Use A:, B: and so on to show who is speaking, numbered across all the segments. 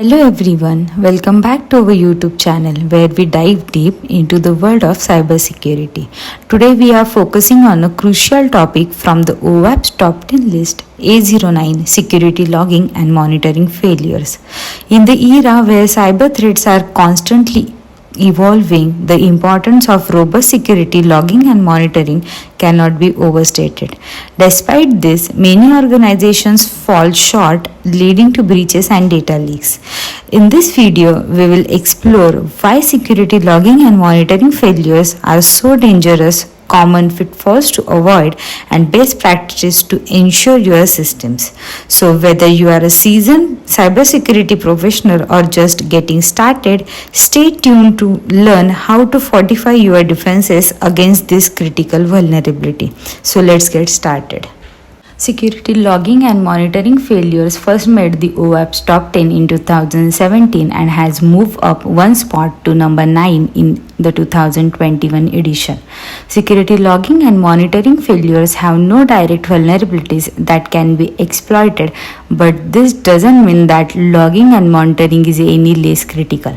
A: Hello everyone, welcome back to our YouTube channel where we dive deep into the world of cybersecurity. Today we are focusing on a crucial topic from the OWASP top 10 list, A09, security logging and monitoring failures. In the era where cyber threats are constantly evolving, the importance of robust security logging and monitoring cannot be overstated. Despite this, many organizations fall short, leading to breaches and data leaks. In this video, we will explore why security logging and monitoring failures are so dangerous, common pitfalls to avoid, and best practices to ensure your systems. So, whether you are a seasoned cybersecurity professional or just getting started, stay tuned to learn how to fortify your defenses against this critical vulnerability. So, let's get started. Security logging and monitoring failures first made the OWASP top 10 in 2017 and has moved up one spot to number 9 in the 2021 edition. Security logging and monitoring failures have no direct vulnerabilities that can be exploited, but this doesn't mean that logging and monitoring is any less critical.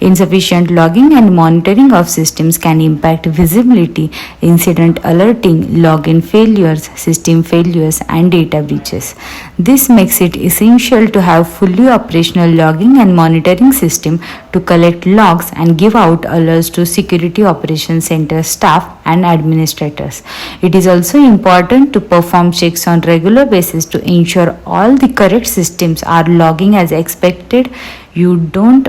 A: Insufficient logging and monitoring of systems can impact visibility, incident alerting, login failures, system failures, and data breaches. This makes it essential to have fully operational logging and monitoring system to collect logs and give out alerts to Security Operations Center staff and administrators. It is also important to perform checks on regular basis to ensure all the correct systems are logging as expected. You don't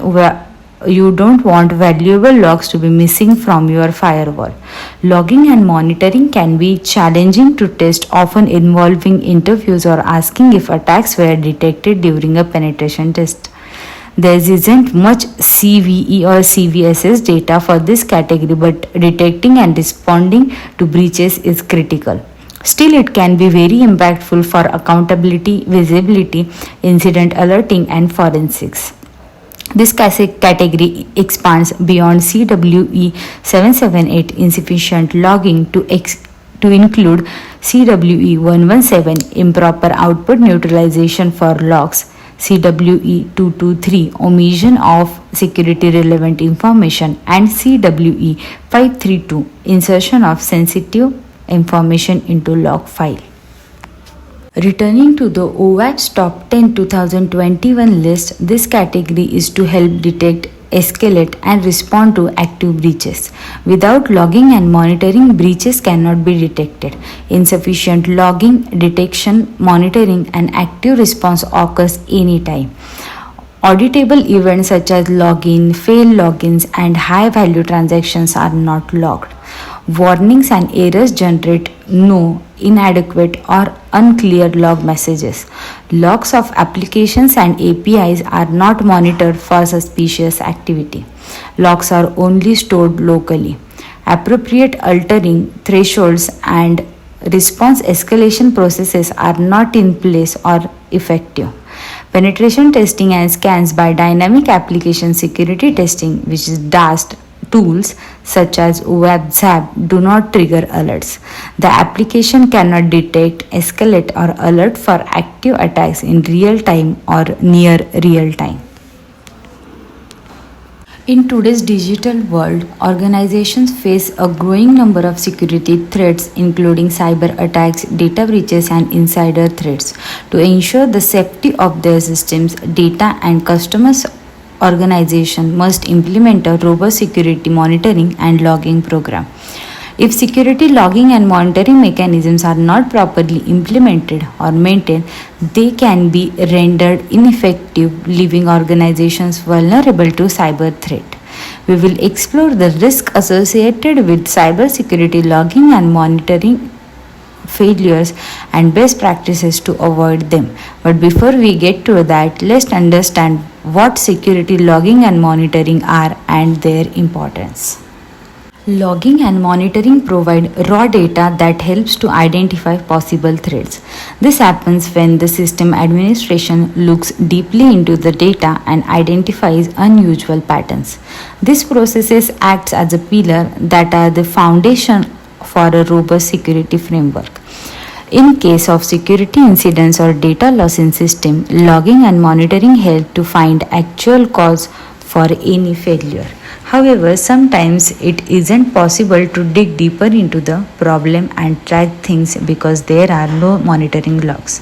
A: want valuable logs to be missing from your firewall. Logging and monitoring can be challenging to test, often involving interviews or asking if attacks were detected during a penetration test. There isn't much CVE or CVSS data for this category, but detecting and responding to breaches is critical. Still, it can be very impactful for accountability, visibility, incident alerting, and forensics. This category expands beyond CWE 778 insufficient logging to include CWE 117 improper output neutralization for logs, CWE 223 omission of security relevant information, and CWE 532 insertion of sensitive information into log file. Returning to the OWASP Top 10 2021 list, this category is to help detect, escalate, and respond to active breaches. Without logging and monitoring, breaches cannot be detected. Insufficient logging, detection, monitoring, and active response occurs anytime. Auditable events such as login, failed logins, and high-value transactions are not logged. Warnings and errors generate no, inadequate, or unclear log messages. Logs of applications and APIs are not monitored for suspicious activity. Logs are only stored locally. Appropriate altering thresholds and response escalation processes are not in place or effective. Penetration testing and scans by dynamic application security testing, which is DAST, tools such as WebZap do not trigger alerts. The application cannot detect, escalate, or alert for active attacks in real time or near real time. In today's digital world, organizations face a growing number of security threats, including cyber attacks, data breaches, and insider threats. To ensure the safety of their systems, data, and customers, organization must implement a robust security monitoring and logging program. If security logging and monitoring mechanisms are not properly implemented or maintained, they can be rendered ineffective, leaving organizations vulnerable to cyber threat. We will explore the risk associated with cybersecurity logging and monitoring failures and best practices to avoid them. But before we get to that, let's understand what security logging and monitoring are and their importance. Logging and monitoring provide raw data that helps to identify possible threats. This happens when the system administration looks deeply into the data and identifies unusual patterns. This process acts as a pillar that are the foundation for a robust security framework. In case of security incidents or data loss in system, logging and monitoring help to find actual cause for any failure. However, sometimes it isn't possible to dig deeper into the problem and track things because there are no monitoring logs.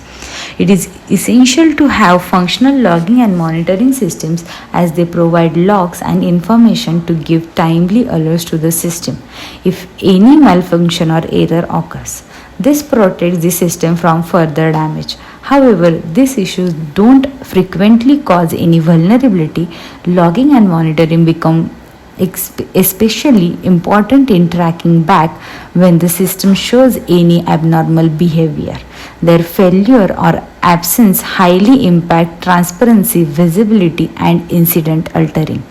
A: It is essential to have functional logging and monitoring systems as they provide logs and information to give timely alerts to the system if any malfunction or error occurs. This protects the system from further damage. However, these issues don't frequently cause any vulnerability. Logging and monitoring become especially important in tracking back when the system shows any abnormal behavior. Their failure or absence highly impact transparency, visibility, and incident altering.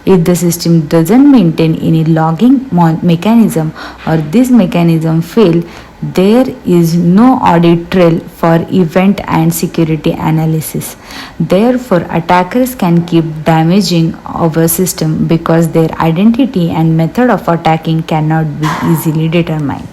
A: If the system doesn't maintain any logging mechanism or this mechanism fail, there is no audit trail for event and security analysis. Therefore, attackers can keep damaging our system because their identity and method of attacking cannot be easily determined.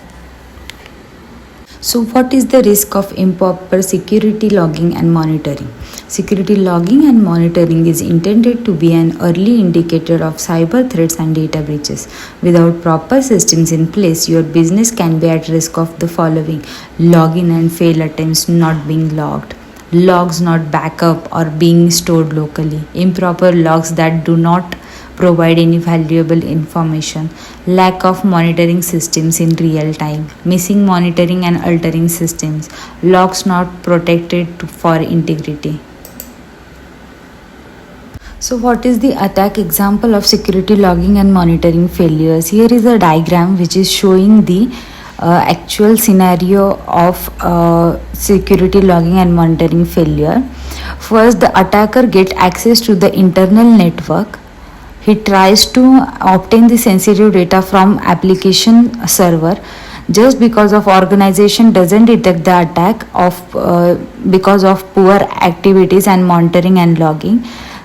A: So, what is the risk of improper security logging and monitoring? Security logging and monitoring is intended to be an early indicator of cyber threats and data breaches. Without proper systems in place, your business can be at risk of the following: login and fail attempts not being logged, logs not backup or being stored locally, improper logs that do not provide any valuable information, lack of monitoring systems in real time, missing monitoring and altering systems, logs not protected for integrity. So what is the attack example of security logging and monitoring failures? Here is a diagram which is showing the actual scenario of security logging and monitoring failure. First, the attacker gets access to the internal network. He tries to obtain the sensitive data from application server. Just because of organization doesn't detect the attack because of poor activities and monitoring and logging,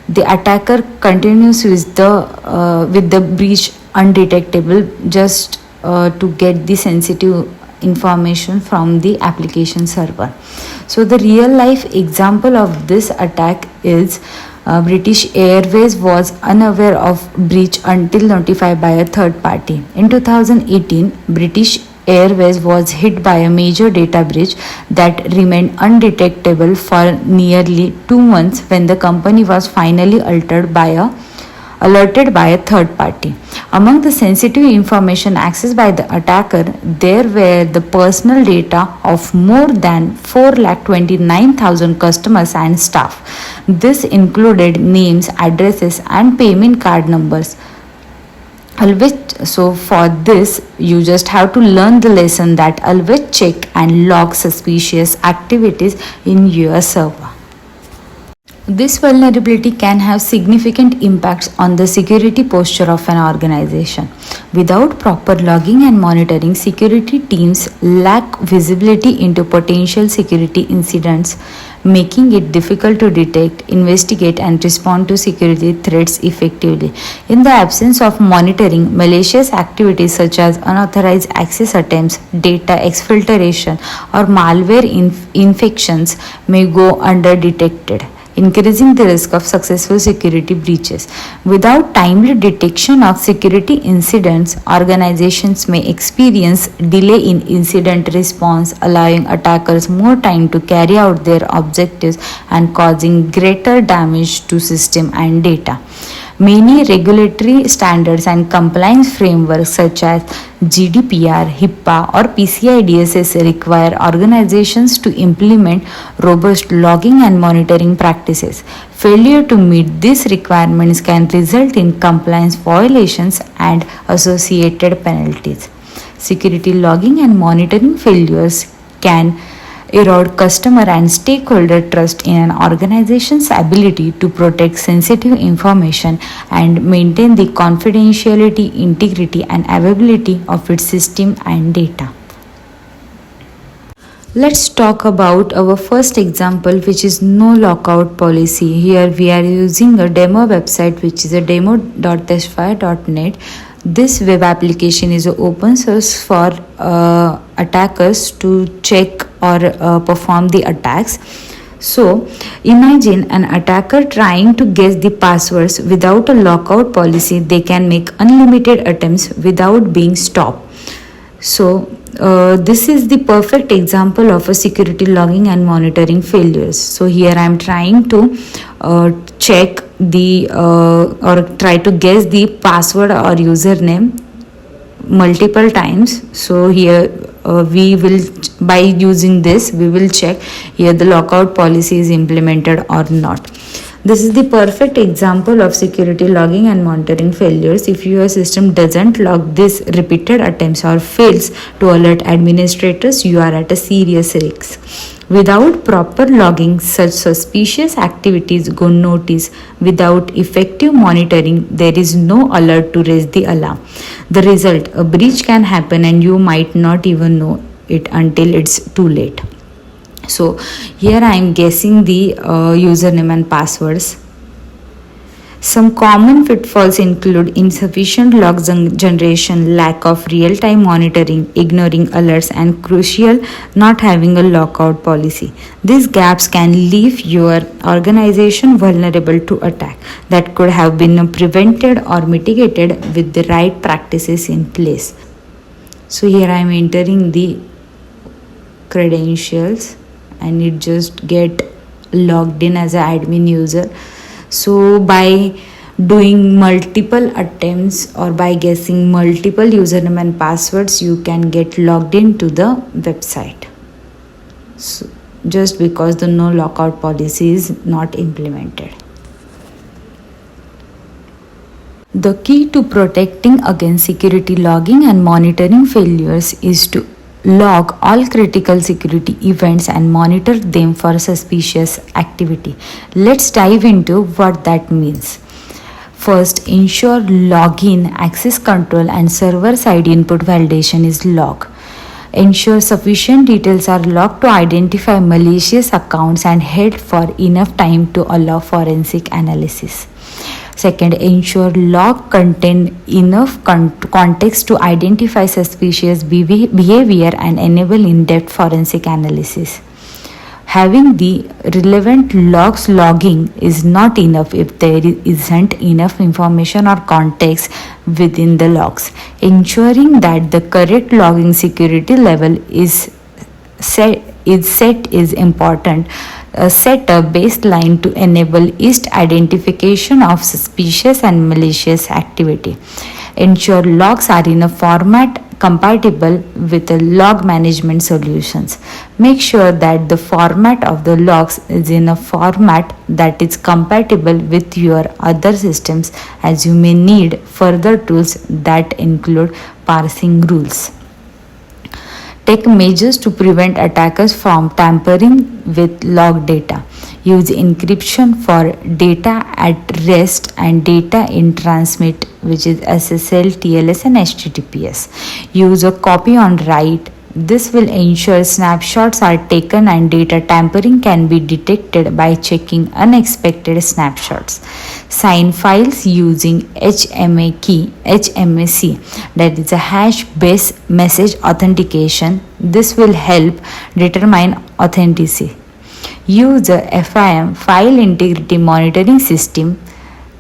A: the attacker continues with the breach undetectable just to get the sensitive information from the application server. So the real life example of this attack is British Airways was unaware of breach until notified by a third party. In 2018, British Airways was hit by a major data breach that remained undetectable for nearly 2 months when the company was finally alerted by a third party. Among the sensitive information accessed by the attacker, there were the personal data of more than 429,000 customers and staff. This included names, addresses, and payment card numbers. So for this, you just have to learn the lesson that always check and log suspicious activities in your server. This vulnerability can have significant impacts on the security posture of an organization. Without proper logging and monitoring, security teams lack visibility into potential security incidents, making it difficult to detect, investigate, and respond to security threats effectively. In the absence of monitoring, malicious activities such as unauthorized access attempts, data exfiltration, or malware infections may go undetected, increasing the risk of successful security breaches. Without timely detection of security incidents, organizations may experience delay in incident response, allowing attackers more time to carry out their objectives and causing greater damage to system and data. Many regulatory standards and compliance frameworks such as GDPR, HIPAA, or PCI DSS require organizations to implement robust logging and monitoring practices. Failure to meet these requirements can result in compliance violations and associated penalties. Security logging and monitoring failures can erode customer and stakeholder trust in an organization's ability to protect sensitive information and maintain the confidentiality, integrity, and availability of its system and data. Let's talk about our first example, which is no lockout policy. Here we are using a demo website, which is a demo.testfire.net. This web application is open source for attackers to check or perform the attacks. So, imagine an attacker trying to guess the passwords without a lockout policy. They can make unlimited attempts without being stopped. So, this is the perfect example of a security logging and monitoring failures. So, here I am trying to check the or try to guess the password or username multiple times. So here we will, by using this, we will check here the lockout policy is implemented or not. This is the perfect example of security logging and monitoring failures. If your system doesn't log these repeated attempts or fails to alert administrators, you are at a serious risk. Without proper logging, such suspicious activities go unnoticed. Without effective monitoring, there is no alert to raise the alarm. The result, a breach can happen and you might not even know it until it's too late. So here I am guessing the username and passwords. Some common pitfalls include insufficient log generation, lack of real-time monitoring, ignoring alerts, and crucial, not having a lockout policy. These gaps can leave your organization vulnerable to attack that could have been prevented or mitigated with the right practices in place. So here I am entering the credentials and it just get logged in as an admin user. So by doing multiple attempts or by guessing multiple username and passwords, you can get logged into the website. So just because the no lockout policy is not implemented. The key to protecting against security logging and monitoring failures is to log all critical security events and monitor them for suspicious activity. Let's dive into what that means. First, ensure login, access control, and server-side input validation is logged. Ensure sufficient details are logged to identify malicious accounts and held for enough time to allow forensic analysis. Second, ensure log contain enough context to identify suspicious behavior and enable in-depth forensic analysis. Having the relevant logs logging is not enough if there isn't enough information or context within the logs. Ensuring that the correct logging security level is set is important. Set a baseline to enable easy identification of suspicious and malicious activity. Ensure logs are in a format compatible with the log management solutions. Make sure that the format of the logs is in a format that is compatible with your other systems, as you may need further tools that include parsing rules. Take measures to prevent attackers from tampering with log data. Use encryption for data at rest and data in transmit, which is SSL, TLS, and HTTPS. Use a copy on write. This will ensure snapshots are taken and data tampering can be detected by checking unexpected snapshots. Sign files using HMAC, that is a hash-based message authentication. This will help determine authenticity. Use a FIM, file integrity monitoring system.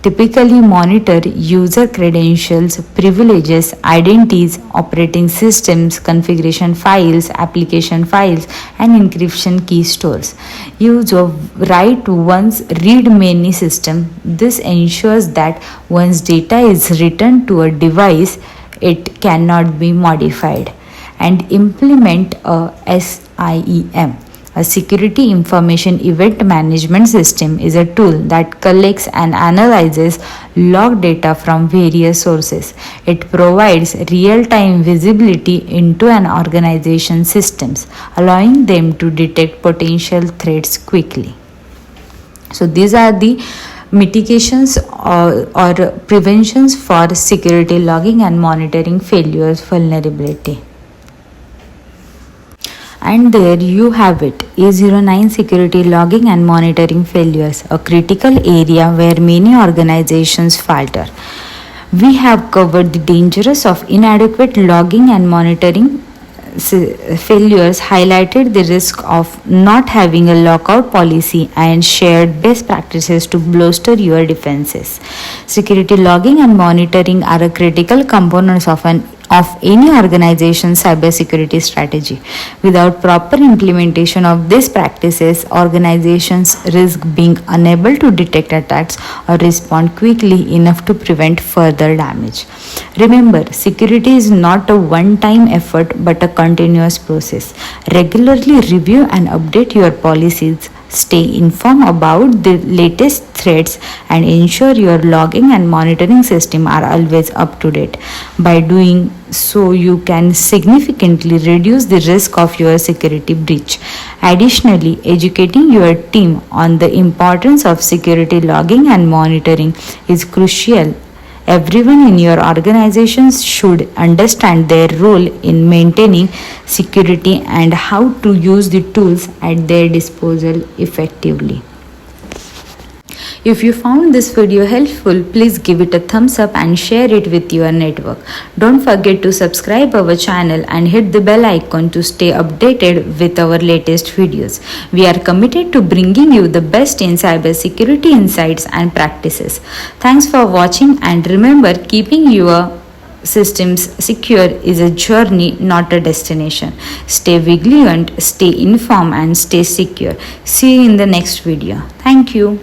A: Typically monitor user credentials, privileges, identities, operating systems, configuration files, application files, and encryption key stores. Use a write once, read many system. This ensures that once data is written to a device, it cannot be modified. And implement a SIEM. A security information event management system is a tool that collects and analyzes log data from various sources. It provides real-time visibility into an organization's systems, allowing them to detect potential threats quickly. So these are the mitigations or preventions for security logging and monitoring failures vulnerability. And there you have it, A09 security logging and monitoring failures, a critical area where many organizations falter. We have covered the dangers of inadequate logging and monitoring failures highlighted the risk of not having a lockout policy and shared best practices to bolster your defenses. Security logging and monitoring are a critical components of any organization's cybersecurity strategy. Without proper implementation of these practices, organizations risk being unable to detect attacks or respond quickly enough to prevent further damage. Remember, security is not a one-time effort but a continuous process. Regularly review and update your policies, stay informed about the latest threats, and ensure your logging and monitoring system are always up to date. By doing so, you can significantly reduce the risk of your security breach. Additionally, educating your team on the importance of security logging and monitoring is crucial. Everyone in your organization should understand their role in maintaining security and how to use the tools at their disposal effectively. If you found this video helpful, please give it a thumbs up and share it with your network. Don't forget to subscribe our channel and hit the bell icon to stay updated with our latest videos. We are committed to bringing you the best in cybersecurity insights and practices. Thanks for watching, and remember, keeping your systems secure is a journey, not a destination. Stay vigilant, stay informed, and stay secure. See you in the next video. Thank you.